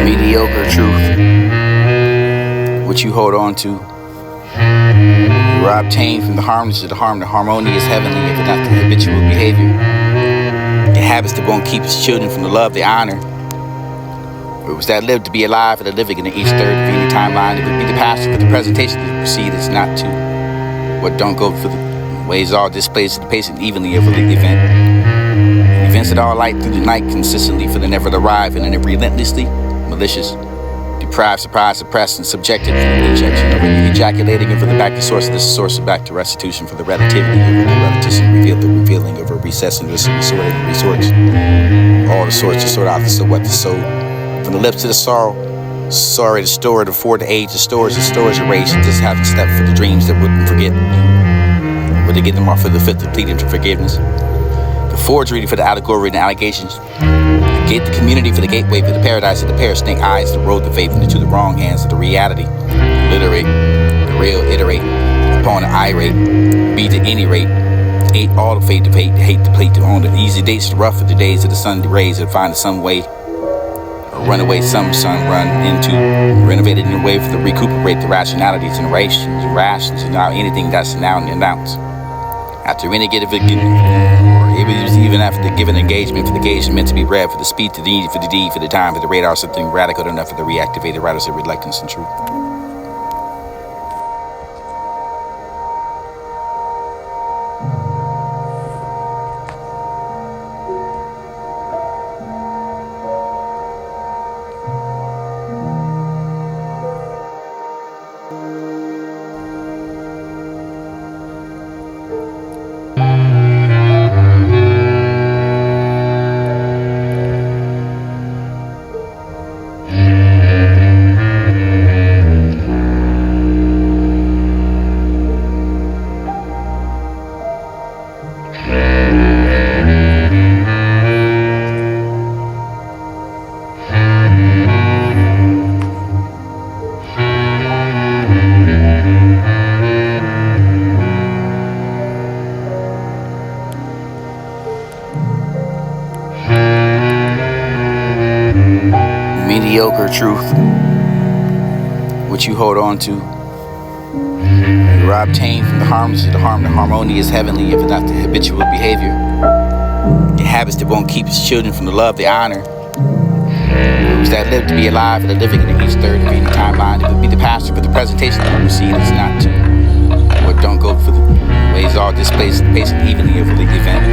mediocre truth, which you hold on to. You are obtained from the harmless to the harm. The harmonious heavenly, if not the habitual behavior. The habits that won't keep its children from the love they honor. It was that live to be alive for the living in each third of any timeline. It would be the passion for the presentation to proceed is not to. What don't go for the ways all displays the patient evenly of the event. Events that all light through the night consistently for the never to arrive and then relentlessly malicious. Deprived, surprised, suppressed, and subjected for the injection of ejaculating and for the back to source of this source of back to restitution for the relativity of the relativity revealed the revealing of a recess and this resorted resorts. All the sorts to sort out the so what the soul. From the lips to the sorrow, sorry to store it, afford the age, the stores erased, and just having slept for the dreams that wouldn't forget. Would they get them off for the fifth to plead into forgiveness? The forgery for the allegory and the allegations. The gate, the community for the gateway for the paradise of the pair of snake eyes, the road the faith into the wrong hands of the reality. Literate, the real iterate, upon the irate, be to any rate. Ate all the fate to hate the plate to own the easy days, the rough of the days of the sun rays and find some way. Runaway some sun run into renovated in a way for the recuperate the rationalities and rations and now anything that's now and announced. After any get or even after the given engagement for the gauge meant to be read for the speed to the need for the deed for the time for the radar something radical enough for the reactivated writers of reluctance and truth. Mediocre truth, which you hold on to. You are obtained from the harmless to the harm. The harmonious heavenly, if not the habitual behavior. The habits that won't keep its children from the love they honor. It was that live to be alive for the living in each third of any timeline. It would be the passion for the presentation to proceed is not to. What don't go for the ways all displays the patient evenly of the event.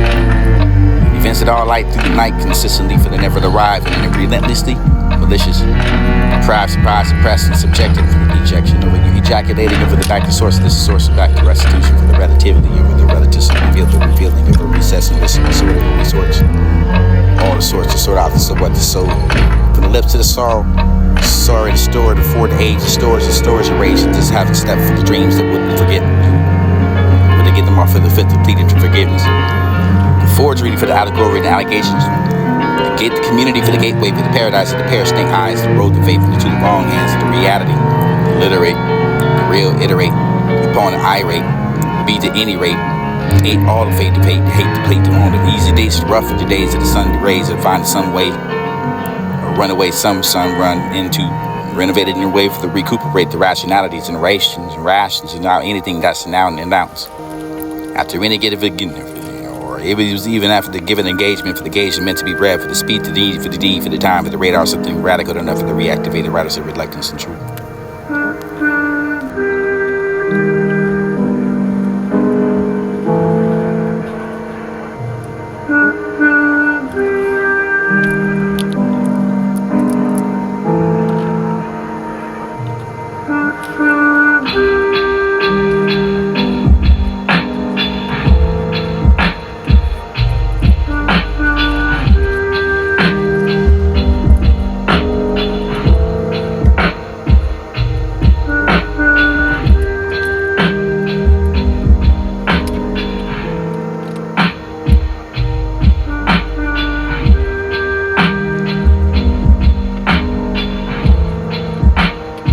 Events that all light through the night consistently for the never to arrive and then relentlessly malicious. Deprived, surprised, suppressed, and subjected for the ejection of ejaculating over the back to source of this source of back to restitution for the relativity of the relativity revealed the revealing of a recess and this sort of resorts. All the sorts to sort out the so what the soul. From the lips to the sorrow, sorry to store it, afford the age, the stores erased, and just having slept for the dreams that wouldn't forget. Would they get them off for the fifth to plead into forgiveness? The forgery for the allegory and allegations. The gate, the community for the gateway for the paradise of the pair of snake eyes, the road the faith into the wrong hands of the reality. The literate, the real iterate, upon the irate, be to any rate. Ate all the fate to hate the plate to own the easy days, the rough of the days of the sun rays and find some way. Or runaway some sun run into renovated in a way for the recuperate the rationalities and rations and now anything that's now and announced. After any get it was even after the given engagement for the gauge meant to be read for the speed to the need for the deed for the time for the radar something radical enough for the reactivated writers of reluctance and truth.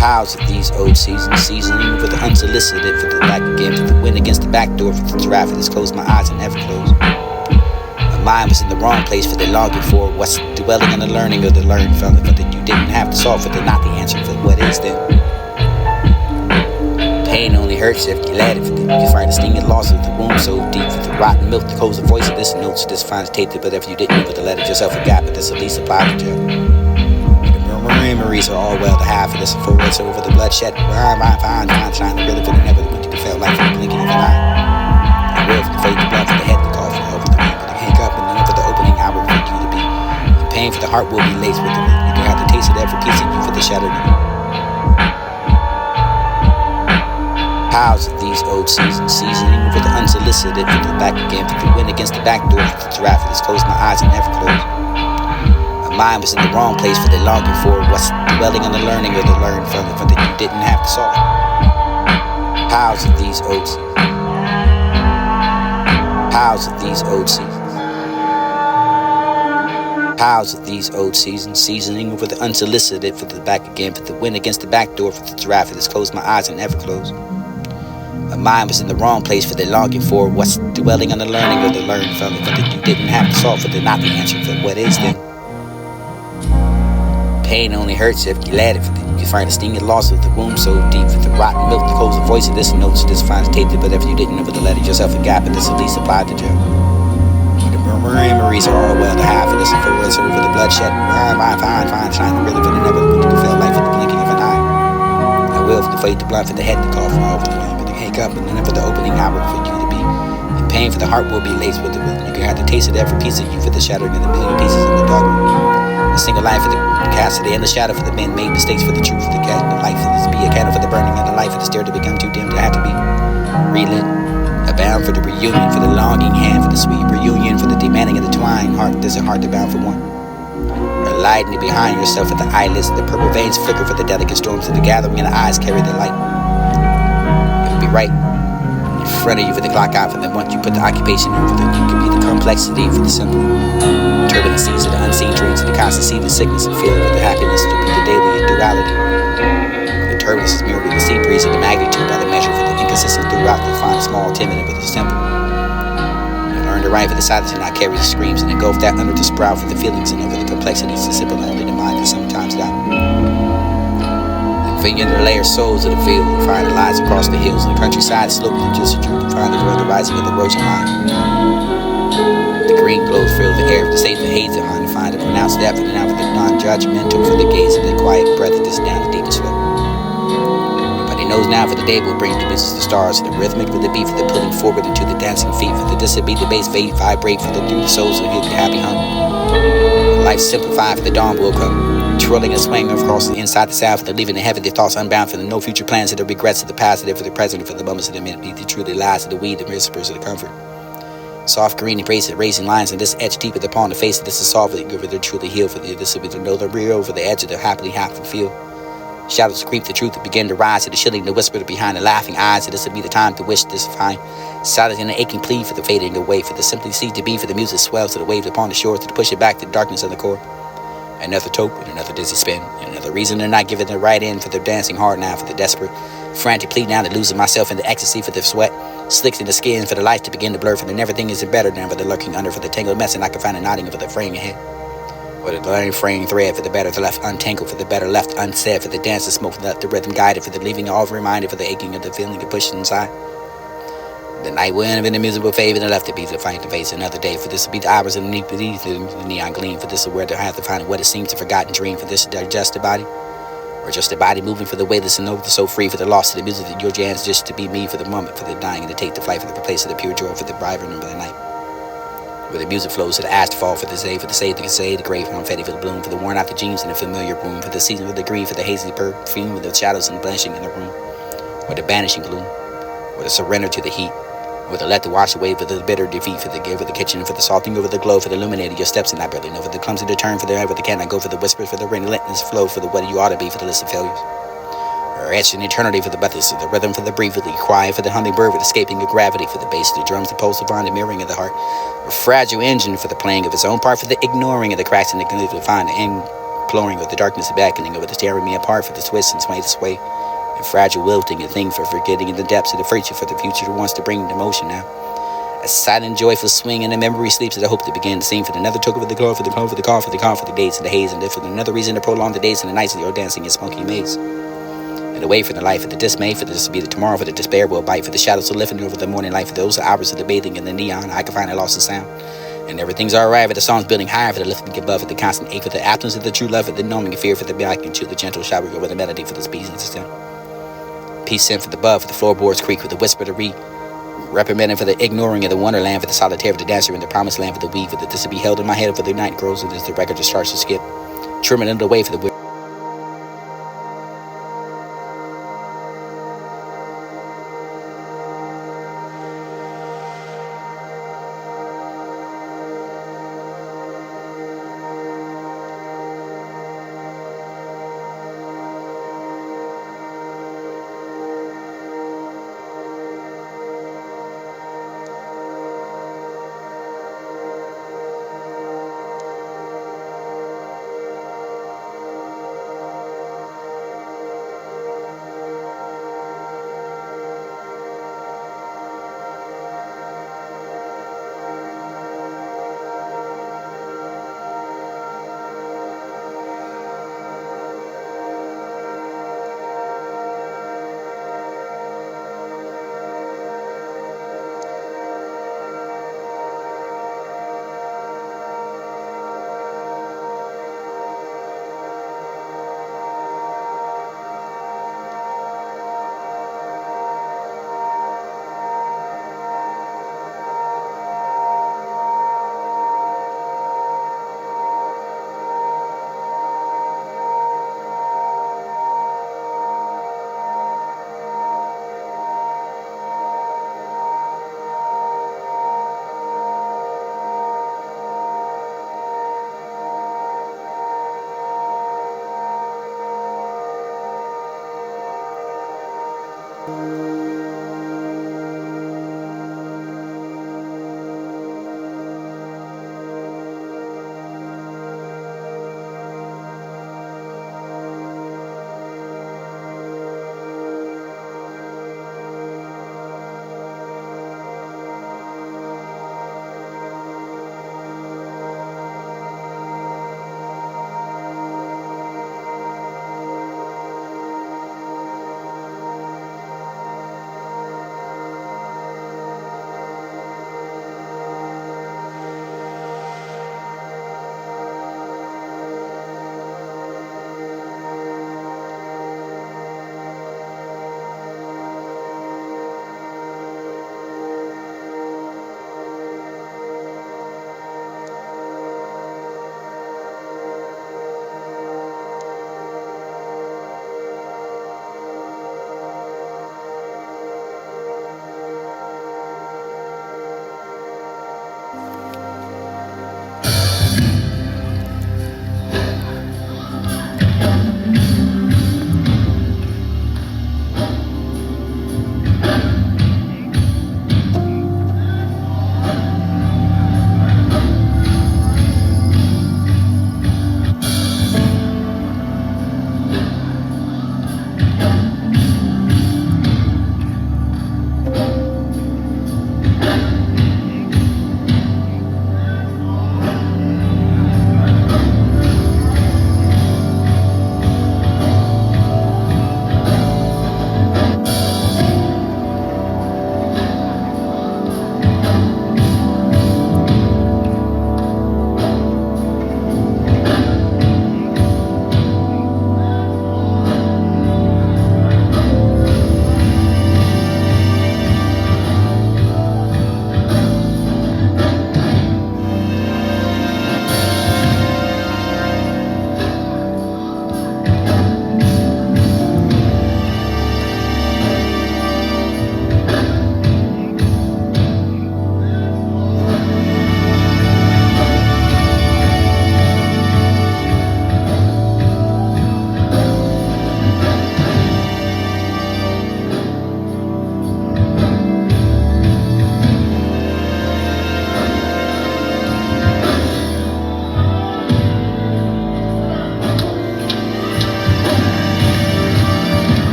House of these old seasons, seasoning for the unsolicited, for the lack again, for the win against the back door, for the giraffe that's closed my eyes and never close. A My mind was in the wrong place for the longing for what's dwelling on the learning of the learned from it, but that you didn't have to solve for the not the answer for what is then. Pain only hurts if you let it. You find the stinging loss of the wound so deep with the rotten milk that holds the voice of this note. So this finds tainted, but if you didn't able to let it yourself forgot, but this at least applied to you. Memories are all well to have for this and forward, so over the bloodshed. Fine, shine the rhythm for the never when you felt like the blinking of an eye. I will for the fate, the blood for the head, the call for over the rain, for the hiccup, and then for the opening hour for you to be. The pain for the heart will be laced with the wind. You can have the taste of every piece of you for the shadow. Piles of these old seasons, seasoning for the unsolicited, for the back again, for the wind against the back door, for the giraffe that's closed my eyes and never closed. My mind was in the wrong place for the longing for what's dwelling on the learning of the learned from it, but that you didn't have to solve. Piles of these old seasons. Piles of these old seasons. Piles of these old seasons, seasoning over the unsolicited, for the back again, for the wind against the back door, for the giraffe that's closed my eyes and never closed. My mind was in the wrong place for the longing for what's dwelling on the learning of the learned from it, but that you didn't have to solve for the not the answer for what is then. Pain only hurts if you let it. You find the stinging loss of the womb so deep with the rotten milk that holds the voice of this note. So this finds tainted, but if you didn't know the letter yourself forgot, but this at least applied to you. The memories are all well to have for this and forward, so over the bloodshed. Fine, shine the rhythm for the never when you felt like for the blinking of an eye. I will for the fate, the blood for the head, the call for over the rain, for the hiccup, and then for the opening hour for you to be. And pain for the heart will be laced with the rhythm. You can have the taste of every piece of you for the shattering of the million pieces in the dark room. A single life for the cast of the endless shadow for the men made mistakes for the truth for the cat the life for this be a candle for the burning and the life for the stair to become too dim to have to be relit. A bound for the reunion for the longing hand for the sweet reunion for the demanding of the twine heart. There's a heart to bound for one. Or lighting behind yourself with the eyelids, the purple veins flicker for the delicate storms of the gathering and the eyes carry the light. It would be right in front of you for the clock out for the once you put the occupation in for the you can be the complexity for the simple. Turbulencies of the unseen dreams of the constancy, the sickness and feeling of the happiness to be the daily duality. The turbulence is merely the sea breeze of the magnitude by the measure for the inconsistent throughout the fine, small, timid, but the simple. You learn to write for the silence and not carry the screams and engulf that under the sprout for the feelings and over the complexities, the simple only the mind is sometimes doubt. The figure the layer souls of the field, find the lines across the hills of the countryside, slope to just the truth, find the rising of the erosion line. The green glows fill the air with the safe and haze of to find a pronounced depth and now for the non-judgmental for the gaze of the quiet breath of this down the deepest sweat. But he knows now for the day will bring the business the stars, the rhythmic for the beat for the pulling forward into the dancing feet for the disability, the bass vibrate for the through the souls of the happy hum. Life simplified for the dawn will come, twirling and swaying across the inside the south for the leaving the heaven, the thoughts unbound for the no future plans of the regrets of the past, for the present, for the moments of the minute, the truly lies of the weed, the whispers of the comfort. Soft green embrace it, raising lines, and this edge deep upon the face of this is solving over the truly healed for the this will be the know the real over the edge of the happily happy feel. Shadows creep the truth to begin to rise to the shilling, the whisper behind the laughing eyes, and this will be the time to wish this fine. Silence and an aching plea for the fading away, for the simply seed to be, for the music swells to the waves upon the shore, to push it back to the darkness of the core. Another toke and another dizzy spin, and another reason to not give it the right end for the dancing hard now, for the desperate, frantic plea now to losing myself in the ecstasy for the sweat. Slicks in the skin for the light to begin to blur, for the everything isn't better than for the lurking under, for the tangled mess, and I can find a nodding for the fraying ahead. Or the learning fraying thread for the better, the left untangled, for the better left unsaid, for the dance of smoke, for the rhythm guided, for the leaving all reminded, for the aching of the feeling of pushing inside. The night wind in the music will fade, and the left to be to fight to face another day, for this will be the hours underneath the neon gleam, for this is where they have to find what it seems a forgotten dream, for this is digest the body. Or just the body moving for the weightless and over the so free, for the loss of the music that your jams just to be me for the moment, for the dying and to take the flight, for the place of the pure joy, for the bright remember the night. Where the music flows to the ash to fall for the save, for the save to say, the grave confetti for the bloom, for the worn out the jeans in the familiar room, for the season of the green, for the hazy perfume, with the shadows and blanching in the room, or the banishing gloom, or the surrender to the heat, or the let the wash away for the bitter defeat, for the give of the kitchen, for the salting over the glow, for the illuminating your steps and I barely know, for the clumsy to turn, for the ever the cannot go, for the whispers, for the relentless flow, for the what you ought to be, for the list of failures. Or etched in eternity for the breathless, for the rhythm, for the breathedly cry, for the hummingbird, with escaping of gravity, for the bass, the drums, the pulse, the bond, the mirroring of the heart, a fragile engine for the playing of its own part, for the ignoring of the cracks in the glue to find the imploring of the darkness, the beckoning of it, the tearing me apart, for the twist and sway, the sway, and fragile wilting, a thing for forgetting in the depths of the future, for the future wants to bring the motion now. A silent, joyful swing, and a memory sleeps as I hope to begin to sing for another token for the glow, for the glow, for the call, for the call, for the days and the haze, and for another reason to prolong the days and the nights of your dancing in smoky maze. And away from the life of the dismay, for this to be the tomorrow, for the despair will bite, for the shadows to lifting over the morning light, for those hours of the bathing in the neon, I can find a lost in sound. And everything's alright, for the songs building higher, for the lifting above, for the constant ache, for the absence of the true love, for the numbing fear, for the back into the gentle shower over the melody, for the peace system. Peace sent for the above, for the floorboards creak, for the whisper to read. Reprimanding for the ignoring of the wonderland, for the solitaire, for the dancer in the promised land, for the weave, for the this to be held in my head, for the night grows, and as the record just starts to skip. Trimming it away for the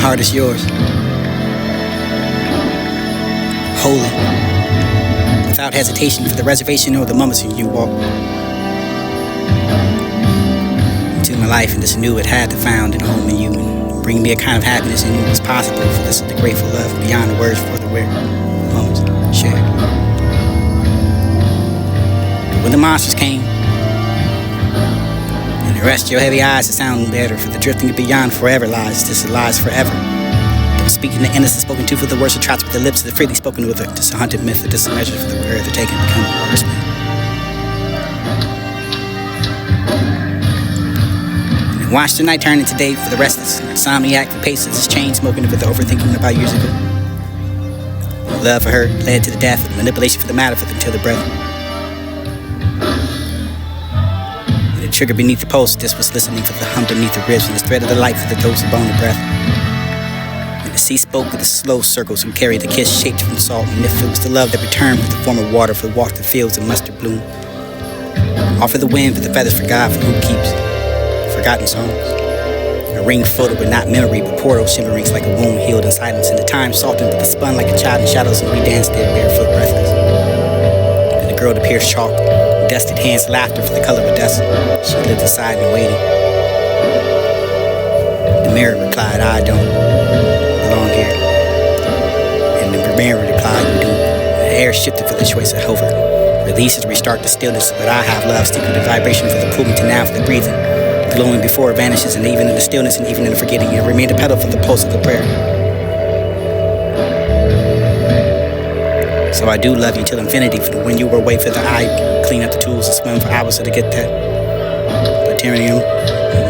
heart is yours. Holy. Without hesitation, for the reservation or the moments when you walk into my life, and this new it had to found and home in you, and bring me a kind of happiness in you was possible. For this is the grateful love beyond the words for the rare moments shared. But when the monsters came and arrest your heavy eyes to sound better, for the drifting beyond forever lies. This lies forever. Speaking the innocent spoken to for the words of trots with the lips of the freely spoken with it. This a hunted myth, this a measure for the earth, the taken become a horseman. And watch the night turn into day for the restless, insomniac for paces, this chain smoking for the overthinking about years ago. Love for her led to the death, and manipulation for the matter for the until the breath. And the trigger beneath the pulse, this was listening for the hum beneath the ribs, and the thread of the light for the dose of bone and breath. The sea spoke with the slow circles who carried the kiss shaped from salt, and if it was the love that returned with the form of water for the walk the fields of mustard bloom. Offer the wind for the feathers for God, for who keeps forgotten songs. A ring photo but not memory, but portal shimmering like a wound healed in silence, and the time softened but the spun like a child in shadows, and we danced there barefoot breathless. And the girl to pierce chalk, dusted hands laughter for the color of dust. She lived aside and waiting. The mirror replied, I don't belong here. And the mirror replied, you do. The air shifted for the choice of hover. Release to restart the stillness, but I have love, stick with the vibration for the pull me to now for the breathing. Glowing before it vanishes, and even in the stillness and even in the forgetting, it remained a pedal for the pulse of the prayer. So I do love you till infinity, for when you were away for the eye, clean up the tools and swim for hours to get that Platinum.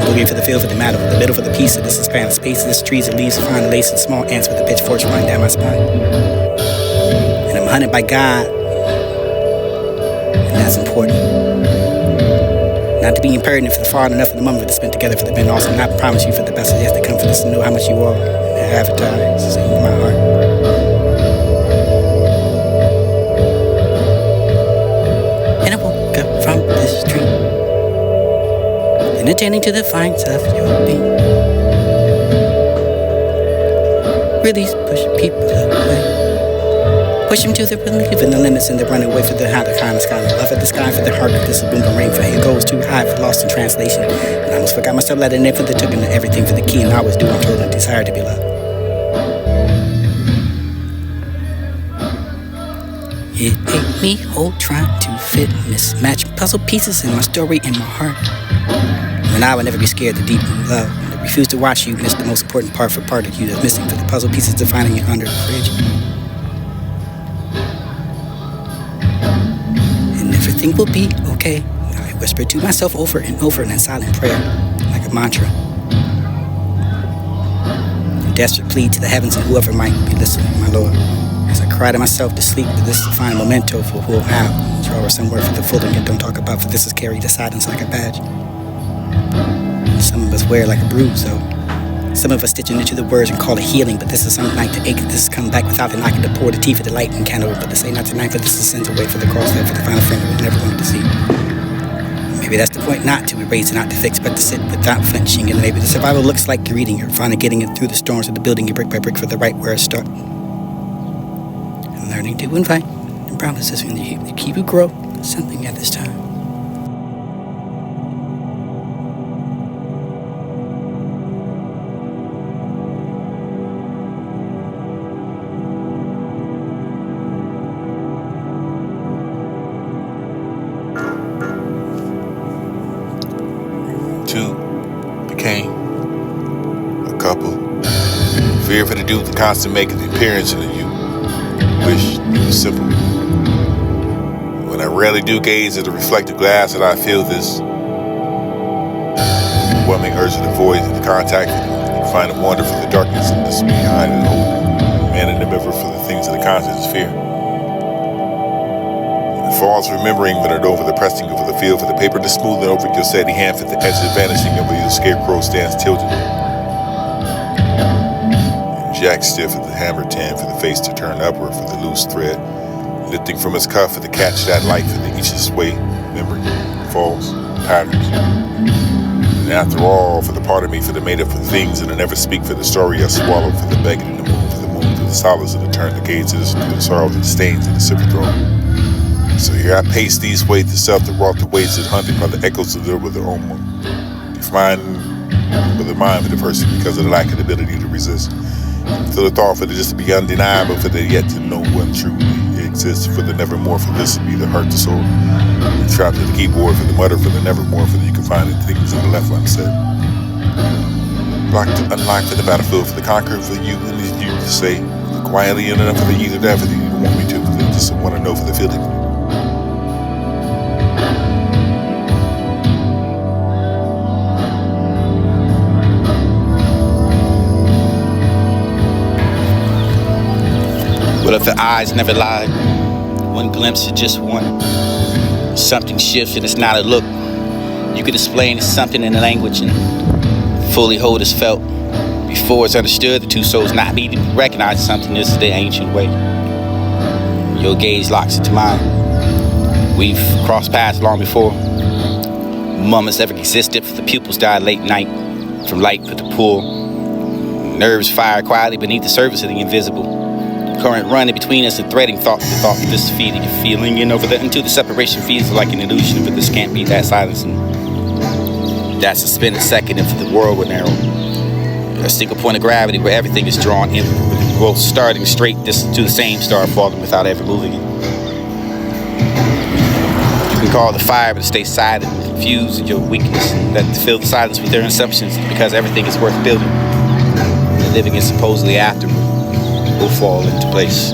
Looking for the field for the matter, for the middle for the piece of this span of space, this trees and leaves, find the lace and small ants with the pitchforks running down my spine. And I'm hunted by God, and that's important. Not to be impertinent for the far enough for the moment to spend together for the been awesome. Not promise you for the best of yet to come for this and know how much you are and advertise in my heart. And I woke up from this dream, and attending to the fines of your being. Release, push people away. Push them to the relief and the limits, and they run away for the high, the kind of sky. Love at the sky for the heart of this boomerang for it goes too high for lost in translation. And I almost forgot myself, letting it for the token of everything for the key, and I was due on total desire to be loved. It ate me whole trying to fit mismatch puzzle pieces in my story in my heart. And I would never be scared to deepen love. I refuse to watch you miss the most important part for part of you that's missing for the puzzle pieces defining you under the fridge. And everything will be okay. I whisper to myself over and over in a silent prayer, like a mantra. A desperate plea to the heavens and whoever might be listening, my Lord. As I cry to myself to sleep, but this is the final memento for who'll have. Draw somewhere for the full and don't talk about, for this is carried the silence like a badge. Some of us wear like a bruise, though. Some of us stitching into the words and call it healing, but this is some night to ache. This come back without the knocking to pour the tea for the light and candle, but to say not tonight, but this is sends away for the crosshead for the final finger we never wanted to see. Maybe that's the point, not to erase and not to fix, but to sit without flinching. And maybe the survival looks like you're reading, you're finally getting it through the storms of the building, you brick by brick for the right where it starts. And learning to invite and promises when you keep you grow something at this time. Two became a couple. Fear for the dude, the constant making the appearance in the you. Wish it was simple. When I rarely do gaze at the reflective glass, that I feel this overwhelming urge to avoid the contact and find a wonder for the darkness and this behind it all. Man in the mirror for the things of the conscience fear. Falls remembering that it over the pressing over the field for the paper to smooth it over your steady hand for the edge of vanishing over your scarecrow stands tilted. And Jack stiff for the hammer tin for the face to turn upward for the loose thread, lifting from his cuff for the catch that light for the each's way, remembering falls, patterns. And after all, for the part of me, for the made up for things, and I never speak for the story I swallow, for the begging in the moon, for the moon, for the solace and the turn, the gates, to the sorrows and the stains of the silver throne. So here I pace these ways to self that wrought the ways that hunted by the echoes of their with their own one. Define with the mind of the person because of the lack of the ability to resist. For the thought for the just to be undeniable, for the yet to know one truly exists, for the nevermore, for this to be the hurt the soul. The trapped at the keyboard, for the mutter, for the nevermore, for the you can find the things in the left unsaid. Blocked to unlock for the battlefield, for the conqueror, for you and these you to say, for the quietly in enough for the either that, for the you don't want me to, for the just want to know for the feeling. What if the eyes never lied? One glimpse of just one. Something shifts and it's not a look. You could explain it's something in the language and fully hold as felt. Before it's understood, the two souls not be to recognize something. This is the ancient way. Your gaze locks into mine. We've crossed paths long before. Moments ever existed, for the pupils died late night. From light for the pool. Nerves fire quietly beneath the surface of the invisible. Current running between us and threading thought to thought, this feeding and feeling, and over until the separation feels like an illusion, but this can't be that silence, and that's a spin a second if the world were narrow. A single point of gravity where everything is drawn in, both starting straight this to the same star falling without ever moving it. You can call the fire, but stay silent and confused in your weakness, and that fill the silence with their assumptions, because everything is worth building. The living is supposedly afterward. Will fall into place.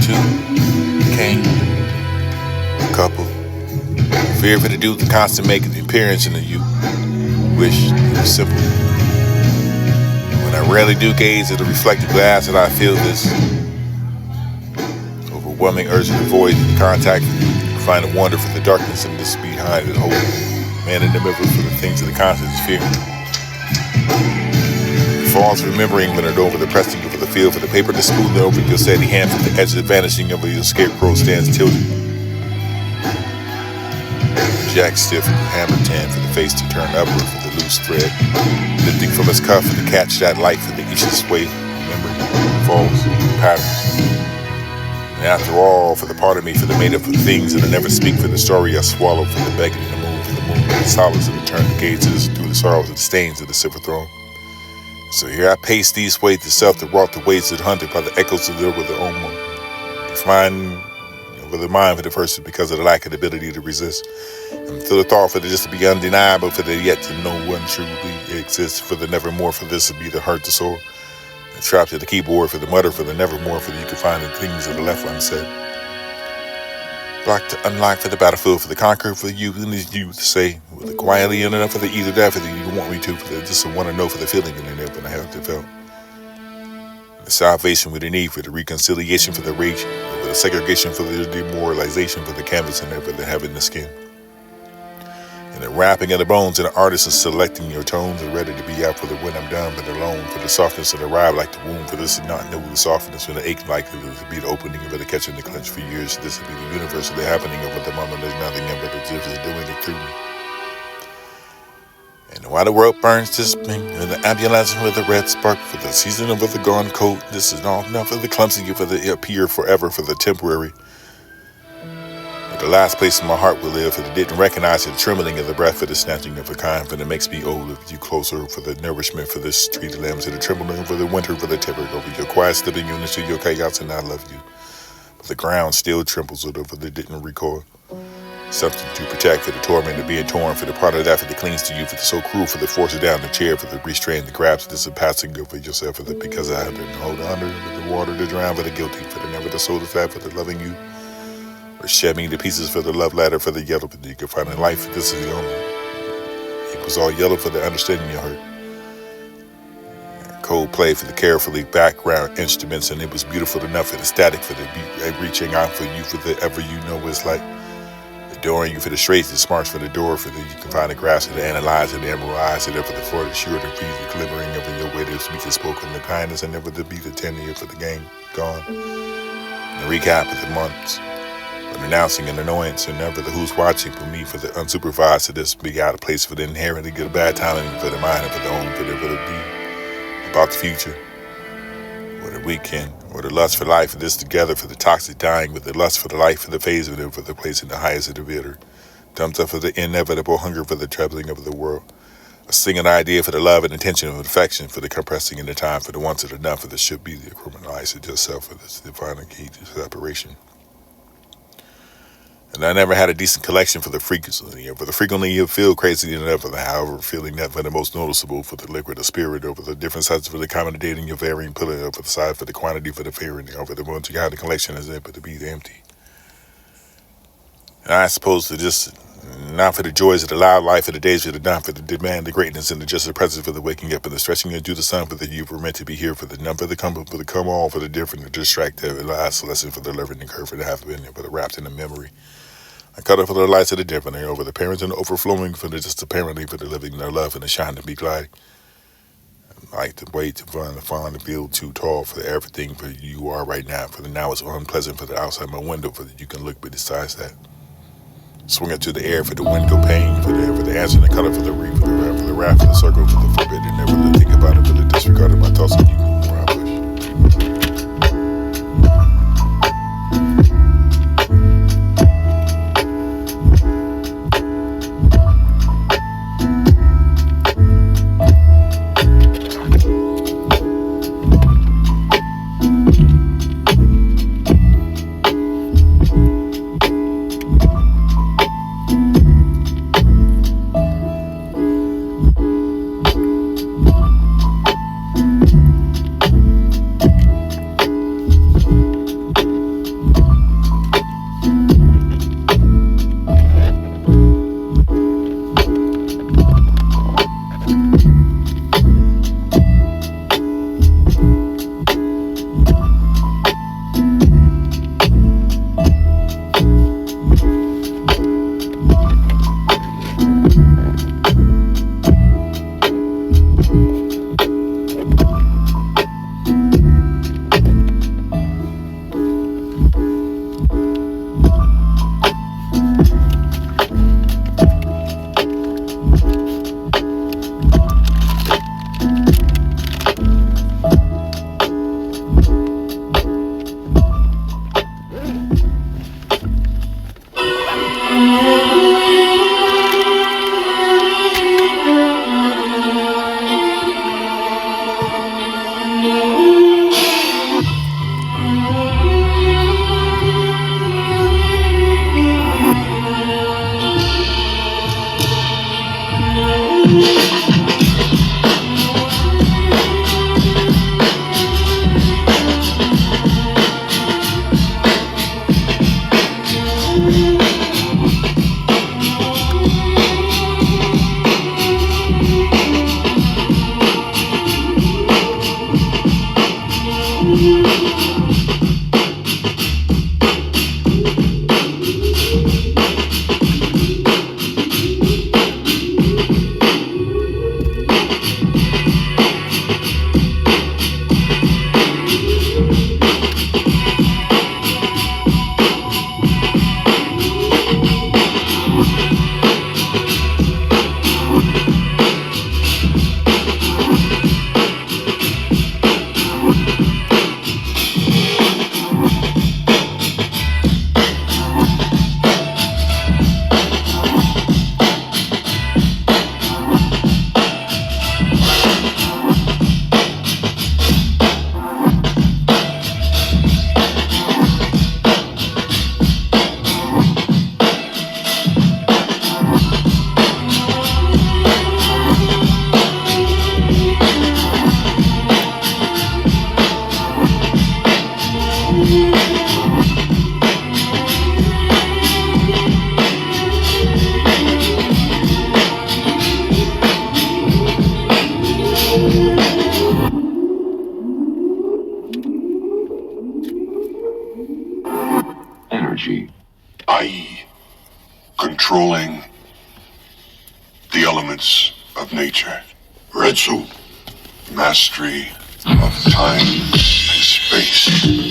2 came, a couple. Fear for the do the constant making the appearance in the you. Wish it was simple. When I rarely do gaze at the reflective glass that I feel this overwhelming urge to avoid the contact, find a wonder for the darkness and this behind it, hold man in the mirror for the things of the constant is fear. Falls remembering when it over the pressing for the field for the paper to smooth over your steady hand from the edge of the vanishing of your scarecrow stands tilted. Jack stiff with the hammer tan for the face to turn upward for the loose thread, lifting from his cuff for the catch that light for the each sway, remembering falls, patterns. And after all, for the part of me, for the made up for things, and I never speak for the story I swallow, for the begging in the moon, for the moon, for the solace of the turn, the gates through the sorrows and the stains of the silver throne. So here I pace these ways to self that wrought the ways that hunted by the echoes of their with their own one. Define with the mind for the person because of the lack of the ability to resist. And for the thought for the just to be undeniable, for the yet to know one truly exists, for the nevermore, for this to be the hurt the soul. The trapped at the keyboard for the mutter, for the nevermore, for the you can find the things of the left unsaid. Blocked to unlock for the battlefield, for the conqueror, for you and these you to say, with the quietly in enough for the either that, for the you want me to, for the just want to know for the feeling in there, but I have to feel. The salvation with the need for the reconciliation for the rage, for the segregation for the demoralization for the canvas and for the heaven the skin. And the wrapping of the bones and the artist is selecting your tones and ready to be out for the when I'm done, but alone for the softness of the ride like the womb, for this is not know the softness and the ache like it to be the opening of the catching the clench for years. This will be the universe of the happening of the moment. There's nothing but the difference doing it through me. And while the world burns to spring, and the ambulance with the red spark for the season of the gone cold, this is all enough for the clumsy, for the appear forever, for the temporary. But the last place in my heart will live, for the didn't recognize the trembling of the breath, for the snatching of a kind, for the makes me old of you closer, for the nourishment, for the street lambs, for the trembling, for the winter, for the terror over your quiet slipping units to your chaos, and I love you. But the ground still trembles over the didn't recoil. Something to protect for the torment of being torn, for the part of that for the clings to you, for the so cruel, for the force down the chair, for the restraint, the grabs, this is passing over yourself, for the because I have to hold under, for the water to drown, for the guilty, for the never the soul to flat, for the loving you, or shedding the pieces for the love ladder, for the yellow, for the you can find in life, this is the only. It was all yellow for the understanding you hurt. Cold play for the carefully background instruments, and it was beautiful enough for the static, for the reaching out for you, for the ever you know what it's like. Adoring you for the straight, the smarts for the door, for the you can find the grass and the analyze and the emerald eyes, and for the floor, the sure, the breeze, the glimmering of in your way to speak the spoken, the kindness, and never to be the tenure for the game gone. And the recap of the months, for the announcing and annoyance, and never the who's watching for me, for the unsupervised, to this big out of place, for the inherently good bad timing, for the mind, and for the home, for the be about the future. Or the weekend, or the lust for life, for this together, for the toxic dying, with the lust for the life, for the phase of them, for the place in the highest of the bitter. Thumbs up for the inevitable hunger for the troubling of the world. A singing idea for the love and intention of affection, for the compressing in the time, for the once and enough, for the should be the criminalized of yourself, for this divine key to separation. And I never had a decent collection for the frequency, for the frequently you feel crazy enough, for the however feeling that for the most noticeable, for the liquid, the spirit, over the different sides for the accommodating your varying pulling over the side for the quantity for the fearing, over the ones you have the collection is in, but to be empty. And I suppose to just not for the joys of the loud life, for the days for the not for the demand, the greatness, and the just the presence for the waking up and the stretching into the sun, for the you were meant to be here, for the number, the come, for the come all, for the different, the distractive, the last lesson for the living, the curve, for the have been, for the wrapped in the memory. I cut it for the lights of the different, over the parents and the overflowing for the just apparently for the living their love and the shine to be gliding. I like to wait to find the feel too tall for the everything for you are right now, for the now it's unpleasant for the outside my window, for that you can look besides that. Swing it to the air for the window pane, for the answer and the color for the reef, for the wrap, for the circle, for the forbidden, never to think about it, for the disregard of my thoughts and you can where I push. energy, i.e., controlling the elements of nature. Retsu, mastery of time and space.